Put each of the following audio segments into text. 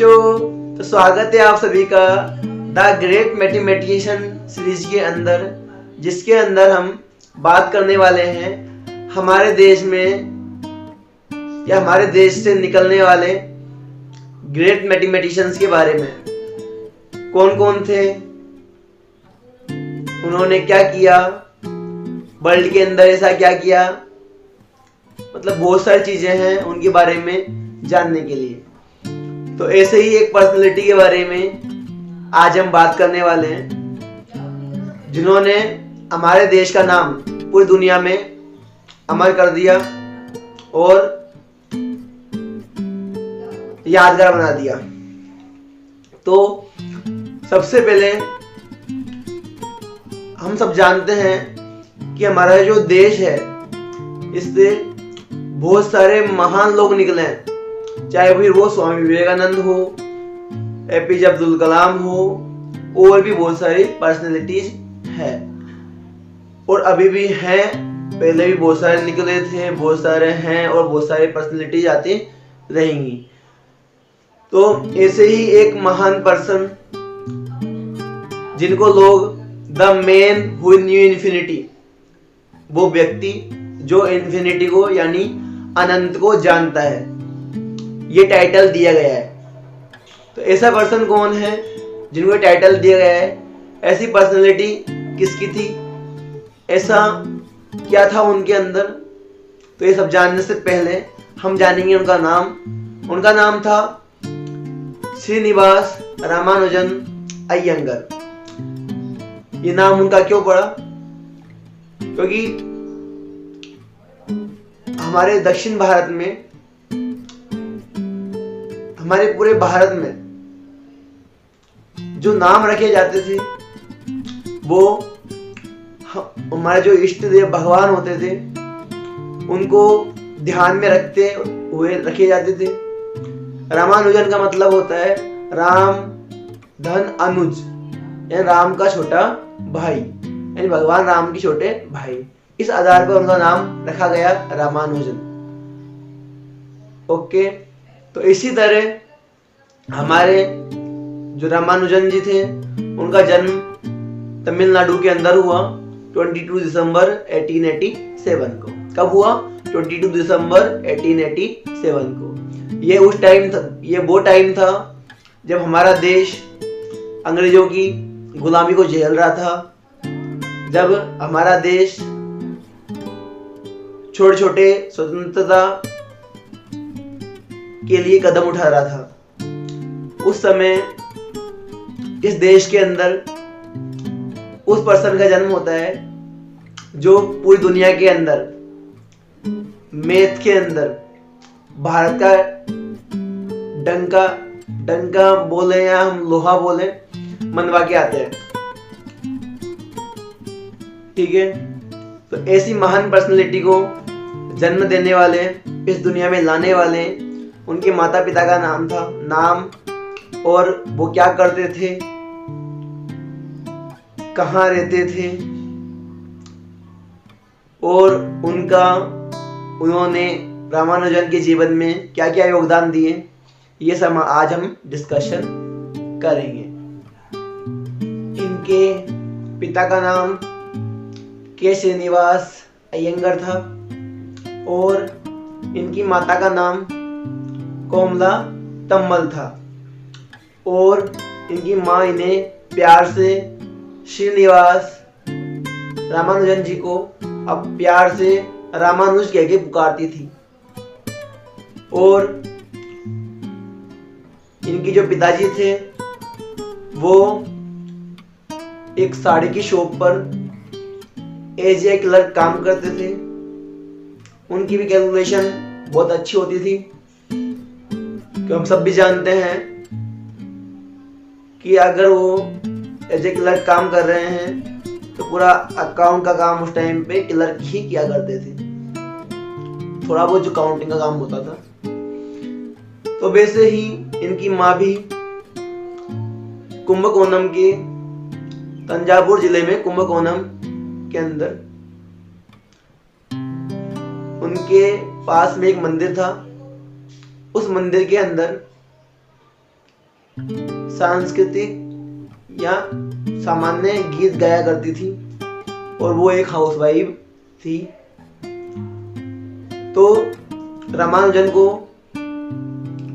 बच्चों, तो स्वागत है आप सभी का द ग्रेट मैथमेटिशियन सीरीज के अंदर, जिसके अंदर हम बात करने वाले हैं हमारे देश में या हमारे देश से निकलने वाले ग्रेट मैथमेटिशियंस के बारे में। कौन कौन थे, उन्होंने क्या किया, वर्ल्ड के अंदर ऐसा क्या किया, मतलब बहुत सारी चीजें हैं उनके बारे में जानने के लिए। तो ऐसे ही एक पर्सनालिटी के बारे में आज हम बात करने वाले हैं, जिन्होंने हमारे देश का नाम पूरी दुनिया में अमर कर दिया और यादगार बना दिया। तो सबसे पहले हम सब जानते हैं कि हमारा जो देश है, इससे बहुत सारे महान लोग निकले हैं, चाहे फिर वो स्वामी विवेकानंद हो, एपीजे अब्दुल कलाम हो, और भी बहुत सारी पर्सनैलिटीज है और अभी भी हैं। पहले भी बहुत सारे निकले थे, बहुत सारे हैं और बहुत सारी पर्सनैलिटीज आती रहेंगी। तो ऐसे ही एक महान पर्सन जिनको लोग the man who knew infinity, वो व्यक्ति जो इन्फिनिटी को यानी अनंत को जानता है, ये टाइटल दिया गया है। तो ऐसा पर्सन कौन है जिनको टाइटल दिया गया है? ऐसी पर्सनालिटी किसकी थी, ऐसा क्या था उनके अंदर? तो ये सब जानने से पहले हम जानेंगे उनका नाम। उनका नाम था श्रीनिवास रामानुजन अयंगर। ये नाम उनका क्यों पड़ा? क्योंकि हमारे दक्षिण भारत में, हमारे पूरे भारत में जो नाम रखे जाते थे वो हमारे जो इष्ट देव भगवान होते थे उनको ध्यान में रखते हुए रखे जाते थे। रामानुजन का मतलब होता है राम धन अनुज, यानी राम का छोटा भाई, यानी भगवान राम के छोटे भाई। इस आधार पर उनका नाम रखा गया रामानुजन। ओके, तो इसी तरह हमारे जो रामानुजन जी थे, उनका जन्म तमिलनाडु के अंदर हुआ 22 दिसंबर 1887 को। कब हुआ? 22 दिसंबर 1887 को। ये उस टाइम था, ये वो टाइम था जब हमारा देश अंग्रेजों की गुलामी को झेल रहा था, जब हमारा देश छोटे छोटे स्वतंत्रता के लिए कदम उठा रहा था। उस समय इस देश के अंदर उस पर्सन का जन्म होता है जो पूरी दुनिया के अंदर मैथ के अंदर भारत का डंका बोले या हम लोहा बोले, मनवा के आते हैं। ठीक है, तो ऐसी महान पर्सनालिटी को जन्म देने वाले, इस दुनिया में लाने वाले उनके माता पिता का नाम और वो क्या करते थे, कहाँ रहते थे और उन्होंने रामानुजन के जीवन में क्या क्या योगदान दिए, ये सब आज हम डिस्कशन करेंगे। इनके पिता का नाम के श्रीनिवास अयंगर था और इनकी माता का नाम कोमला तम्मल था और इनकी माँ इन्हें प्यार से श्रीनिवास रामानुजन जी को अब प्यार से रामानुज कह के पुकारती थी। और इनकी जो पिताजी थे वो एक साड़ी की शॉप पर एज ए क्लर्क काम करते थे। उनकी भी कैलकुलेशन बहुत अच्छी होती थी, कि हम सब भी जानते हैं कि अगर वो एज ए क्लर्क काम कर रहे हैं तो पूरा अकाउंट का काम उस टाइम पे क्लर्क ही किया करते थे, थोड़ा बहुत जो काउंटिंग का काम होता था। तो वैसे ही इनकी माँ भी कुंभकोणम के, तंजावुर जिले में कुंभकोणम के अंदर उनके पास में एक मंदिर था। उस मंदिर के अंदर सांस्कृतिक या सामान्य गीत गाया करती थी और वो एक हाउसवाइफ थी। तो रामानुजन को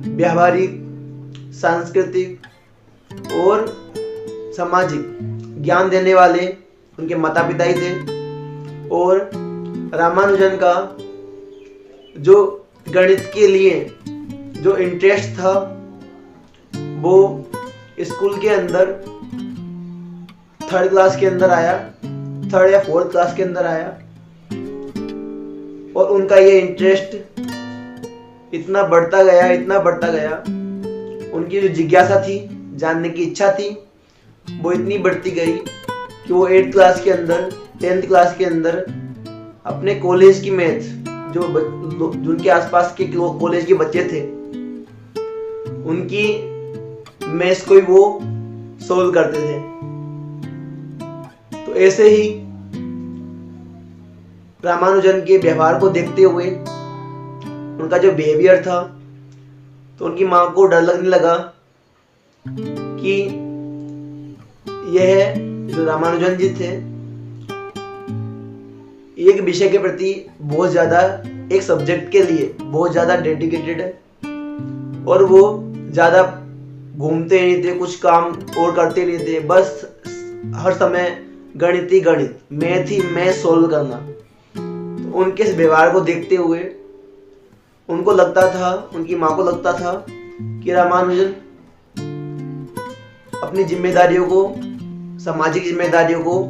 व्यावहारिक, सांस्कृतिक और सामाजिक ज्ञान देने वाले उनके माता पिता ही थे। और रामानुजन का जो गणित के लिए जो इंटरेस्ट था वो स्कूल के अंदर 3rd क्लास के अंदर आया, 3rd या 4th क्लास के अंदर आया। और उनका ये इंटरेस्ट इतना बढ़ता गया, उनकी जो जिज्ञासा थी, जानने की इच्छा थी, वो इतनी बढ़ती गई कि वो 8th क्लास के अंदर, 10th क्लास के अंदर अपने कॉलेज की मैथ, जो उनके आसपास के कॉलेज के बच्चे थे, उनकी मैथ्स को ही वो सोल्व करते थे। तो ऐसे ही रामानुजन के व्यवहार को देखते हुए, उनका जो बिहेवियर था, तो उनकी माँ को डर लगने लगा कि यह जो रामानुजन जी थे एक विषय के प्रति बहुत ज्यादा, एक सब्जेक्ट के लिए बहुत ज्यादा डेडिकेटेड है और वो ज्यादा घूमते नहीं थे, कुछ काम और करते नहीं थे, बस हर समय गणित ही गणित, मैथ ही मैथ सोल्व करना। तो उनके इस व्यवहार को देखते हुए उनको लगता था, उनकी माँ को लगता था कि रामानुजन अपनी जिम्मेदारियों को, सामाजिक जिम्मेदारियों को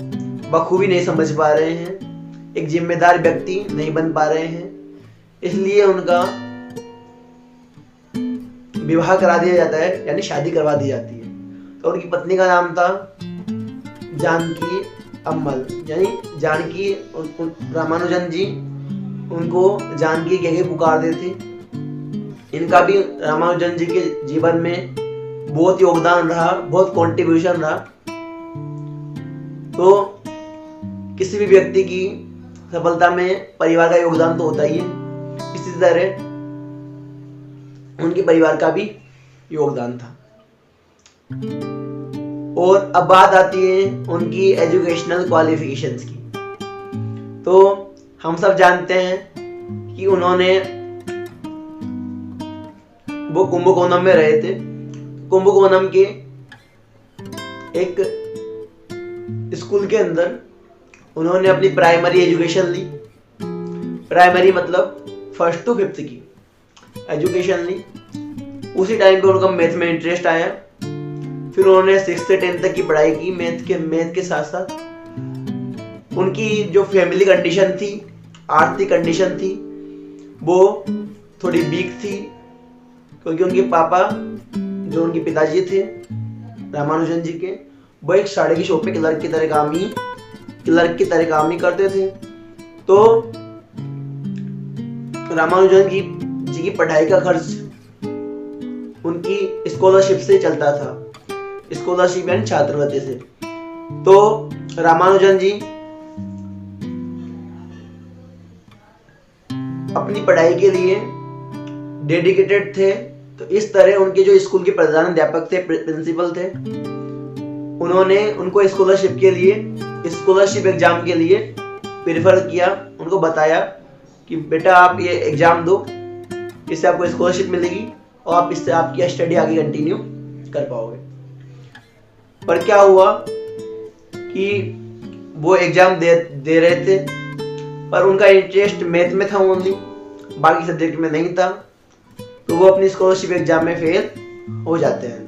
बखूबी नहीं समझ पा रहे हैं, एक जिम्मेदार व्यक्ति नहीं बन पा रहे हैं। इसलिए उनका विवाह करा दिया जाता है, यानी शादी करवा दी जाती है। तो उनकी पत्नी का नाम था जानकी अम्मल, यानी जानकी। रामानुजन जी उनको जानकी कह के पुकारते थे। इनका भी रामानुजन जी के जीवन में बहुत योगदान रहा, बहुत कंट्रीब्यूशन रहा। तो किसी भी व्यक्ति की सफलता में परिवार का योगदान तो होता ही है, इसी तरह उनके परिवार का भी योगदान था। और अब बात आती है उनकी एजुकेशनल क्वालिफिकेशंस की। तो हम सब जानते हैं कि उन्होंने वो कुंभकोणम में रहे थे। कुंभकोणम के एक स्कूल के अंदर उन्होंने अपनी प्राइमरी एजुकेशन ली। प्राइमरी मतलब 1st to 5th की एजुकेशन ली। उसी टाइम पे उनका मैथ में इंटरेस्ट आया। फिर उन्होंने 6th से 10th तक की पढ़ाई की मैथ के साथ साथ। उनकी जो फैमिली कंडीशन थी, आर्थिक कंडीशन थी, वो थोड़ी वीक थी, क्योंकि उनके पापा, जो उनके पिताजी थे रामानुजन जी के, वो एक साड़ी की शॉप पे क्लर्क की तरह काम ही करते थे। तो रामानुजन जी की पढ़ाई का खर्च उनकी स्कॉलरशिप से चलता था, स्कॉलरशिप यानी छात्रवृत्ति से। तो रामानुजन जी अपनी पढ़ाई के लिए डेडिकेटेड थे। तो इस तरह उनके जो स्कूल के प्रधान अध्यापक थे, प्रिंसिपल थे, उन्होंने उनको स्कॉलरशिप एग्जाम के लिए प्रेफर किया। उनको बताया कि बेटा आप ये एग्जाम दो, इससे आपको स्कॉलरशिप मिलेगी और आप इससे आपकी स्टडी आगे कंटिन्यू कर पाओगे। पर क्या हुआ कि वो एग्जाम दे रहे थे, पर उनका इंटरेस्ट मैथ में था ओनली, बाकी सब्जेक्ट में नहीं था। तो वो अपनी स्कॉलरशिप एग्जाम में फेल हो जाते हैं।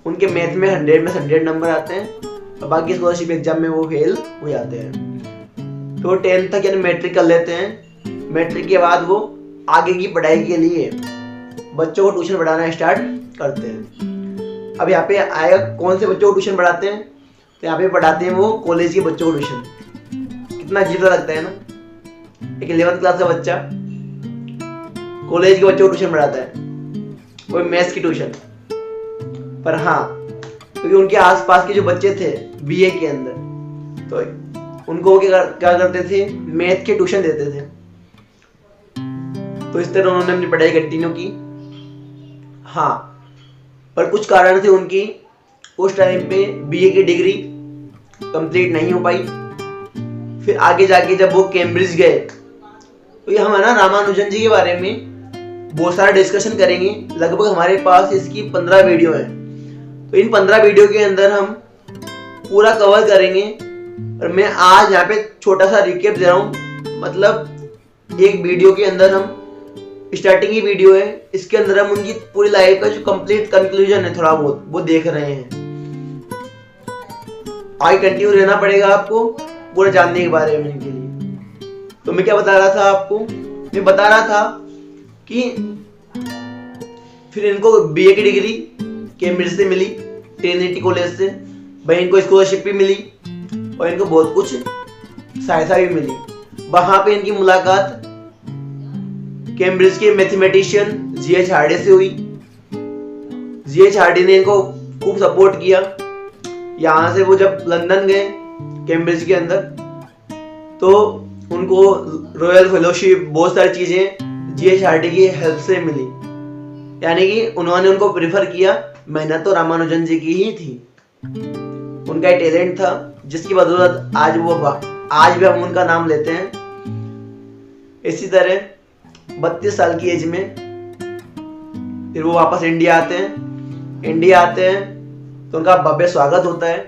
उनके मैथ में 100 में 100 नंबर आते हैं और बाकी स्कॉलरशिप एग्जाम में वो फेल हो जाते हैं। तो 10th तक यानी मैट्रिक कर लेते हैं। मैट्रिक के बाद वो आगे की पढ़ाई के लिए बच्चों को ट्यूशन पढ़ाना स्टार्ट करते हैं। अब यहाँ पे आएगा कौन से बच्चों को ट्यूशन पढ़ाते हैं, तो यहाँ पे पढ़ाते हैं वो कॉलेज के बच्चों को ट्यूशन। कितना अजीब लगता है ना, एक 11th क्लास का बच्चा कॉलेज के बच्चों को ट्यूशन पढ़ाता है, वो मैथ्स की ट्यूशन। पर हाँ, क्योंकि उनके आसपास के जो बच्चे थे बीए के अंदर, तो उनको क्या करते थे, मैथ के ट्यूशन देते थे। तो इस तरह उन्होंने अपनी पढ़ाई कंटिन्यू की। हाँ, पर कुछ कारण से उनकी उस टाइम पे बीए की डिग्री कंप्लीट नहीं हो पाई। फिर आगे जाके जब वो कैम्ब्रिज गए, तो ये हम है ना रामानुजन जी के बारे में बहुत सारा डिस्कशन करेंगे। लगभग हमारे पास इसकी 15 वीडियो है, तो इन 15 वीडियो के अंदर हम पूरा कवर करेंगे। और मैं आज यहाँ पे छोटा सा रिकेप दे रहा हूँ, मतलब एक वीडियो के अंदर हम स्टार्टिंग की वीडियो है, इसके अंदर हम उनकी पूरी लाइफ का जो कंप्लीट कंक्लूजन है थोड़ा बहुत वो देख रहे हैं। आगे कंटिन्यू रहना पड़ेगा आपको पूरा जानने के बारे में के लिए। तो मैं क्या बता रहा था आपको, मैं बता रहा था कि फिर इनको बीए की डिग्री कैम्ब्रिज से मिली, ट्रिनिटी कॉलेज से। भाई इनको स्कॉलरशिप भी मिली और इनको बहुत कुछ सहायता भी मिली। वहां पे इनकी मुलाकात कैम्ब्रिज के मैथमेटिशियन जीएच हार्डी से हुई। जीएच हार्डी ने इनको खूब सपोर्ट किया। यहाँ से वो जब लंदन गए कैम्ब्रिज के अंदर, तो उनको रॉयल फेलोशिप बहुत सारी चीजें जीएच हार्डी की हेल्प से मिली। यानी कि उन्होंने उनको प्रेफर किया। मेहनत तो रामानुजन जी की ही थी, उनका टैलेंट था जिसकी बदौलत आज भी हम उनका नाम लेते हैं। इसी तरह 32 साल की एज में फिर वो वापस इंडिया आते हैं तो उनका भव्य स्वागत होता है।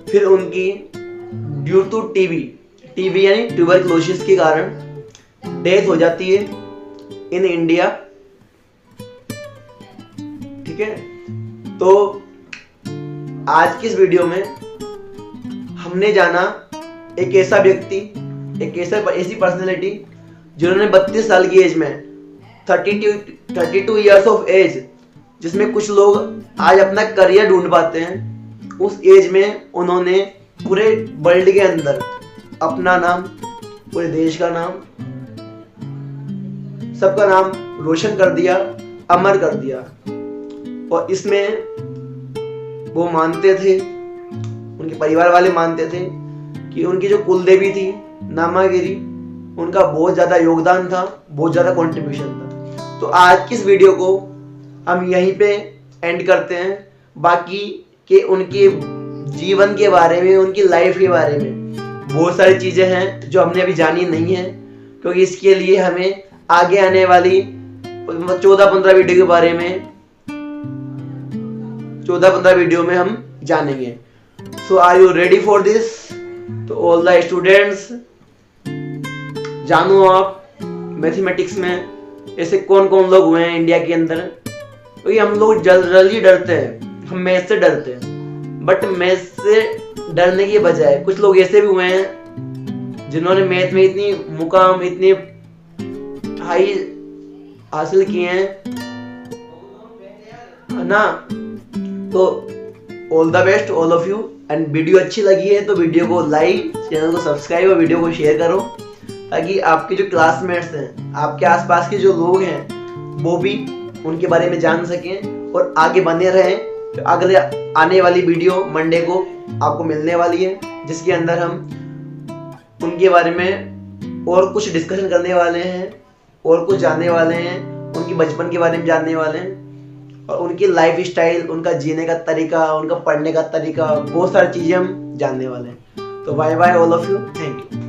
फिर उनकी ड्यू टू टीबी यानी ट्यूबरक्लोसिस के कारण डेथ हो जाती है इन इंडिया। ठीक है, तो आज की इस वीडियो में हमने जाना एक ऐसा व्यक्ति, एक ऐसी पर्सनैलिटी जिन्होंने 32 साल की एज में 32 इयर्स ऑफ एज, जिसमें कुछ लोग आज अपना करियर ढूंढ पाते हैं, उस एज में उन्होंने पूरे वर्ल्ड के अंदर अपना नाम, पूरे देश का नाम, सबका नाम रोशन कर दिया, अमर कर दिया। और इसमें वो मानते थे, उनके परिवार वाले मानते थे कि उनकी जो कुलदेवी थी नामागिरी, उनका बहुत ज्यादा योगदान था, बहुत ज्यादा कंट्रीब्यूशन था। तो आज की इस वीडियो को हम यहीं पे एंड करते हैं। बाकी के उनके जीवन के बारे में, उनकी लाइफ के बारे में बहुत सारी चीजें हैं जो हमने अभी जानी नहीं है, क्योंकि इसके लिए हमें आगे आने वाली 14-15 वीडियो के बारे में 14-15 वीडियो में हम जानेंगे। So are you ready for this? तो ऑल द स्टूडेंट्स, जानो आप मैथमेटिक्स में ऐसे कौन कौन लोग हुए हैं इंडिया के अंदर। क्योंकि हम लोग जनरली डरते हैं, हम मैथ से डरते हैं, बट मैथ से डरने की बजाय कुछ लोग ऐसे भी हुए हैं जिन्होंने मैथ में इतनी मुकाम, इतनी हाई हासिल किए हैं, है ना। तो all the best all of you. And video अच्छी लगी है तो वीडियो को लाइक, चैनल को सब्सक्राइब और वीडियो को शेयर करो, ताकि आपके जो क्लासमेट्स हैं, आपके आसपास के जो लोग हैं, वो भी उनके बारे में जान सकें और आगे बने रहें। तो अगले आने वाली वीडियो मंडे को आपको मिलने वाली है, जिसके अंदर हम उनके बारे में और कुछ डिस्कशन करने वाले हैं, और कुछ जानने वाले हैं, उनकी बचपन के बारे में जानने वाले हैं, और उनकी लाइफ स्टाइल, उनका जीने का तरीका, उनका पढ़ने का तरीका, बहुत सारी चीजें हम जानने वाले हैं। तो bye bye all of you, thank you.